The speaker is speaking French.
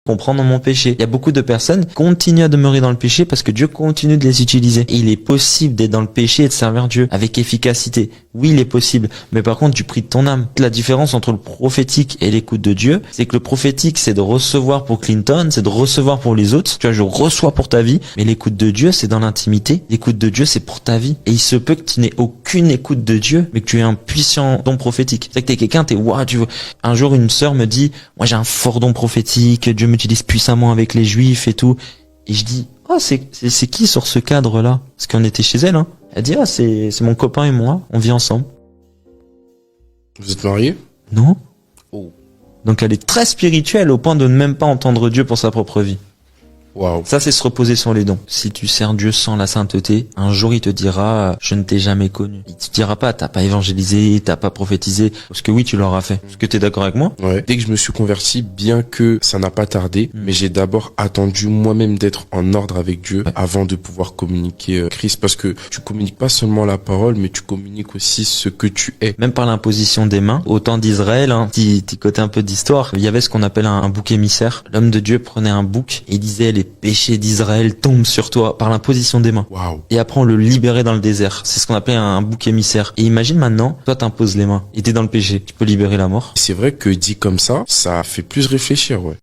comprendre mon péché. Il y a beaucoup de personnes qui continuent à demeurer dans le péché parce que Dieu continue de les utiliser. Et il est possible d'être dans le péché et de servir Dieu avec efficacité. Oui, il est possible. Mais par contre, du prix de ton âme. La différence entre le prophétique et l'écoute de Dieu, c'est que le prophétique, c'est de recevoir pour Clinton, c'est de recevoir pour les autres. Tu vois, je reçois pour ta vie. Mais l'écoute de Dieu, c'est dans l'intimité. L'écoute de Dieu, c'est pour ta vie. Et il se peut que tu n'aies aucune écoute de Dieu, mais que tu aies un puissant don prophétique. C'est que t'es quelqu'un, tu vois. Un jour, une sœur me dit, moi, j'ai un fort don prophétique. Dieu m'utilise puissamment avec les Juifs et tout. Et je dis, oh, c'est qui sur ce cadre-là? Parce qu'on était chez elle, hein. Elle dit, ah, c'est mon copain et moi, on vit ensemble. Vous êtes mariés? Non. Oh. Donc elle est très spirituelle au point de ne même pas entendre Dieu pour sa propre vie. Waouh. Ça, c'est se reposer sur les dons. Si tu sers Dieu sans la sainteté, un jour il te dira, je ne t'ai jamais connu. Il te dira pas, t'as pas évangélisé, t'as pas prophétisé. Parce que oui, tu l'auras fait. Est-ce que t'es d'accord avec moi? Ouais. Dès que je me suis converti, bien que ça n'a pas tardé, mais j'ai d'abord attendu moi-même d'être en ordre avec Dieu avant de pouvoir communiquer Christ. Parce que tu communiques pas seulement la parole, mais tu communiques aussi ce que tu es. Même par l'imposition des mains, au temps d'Israël, petit côté un peu d'histoire, il y avait ce qu'on appelle un bouc émissaire. L'homme de Dieu prenait un bouc et disait, les péchés d'Israël tombent sur toi par l'imposition des mains. Waouh. Et après on le libérait dans le désert. C'est ce qu'on appelait un bouc émissaire. Et imagine maintenant, toi t'imposes les mains et t'es dans le péché. Tu peux libérer la mort. C'est vrai que dit comme ça fait plus réfléchir, ouais.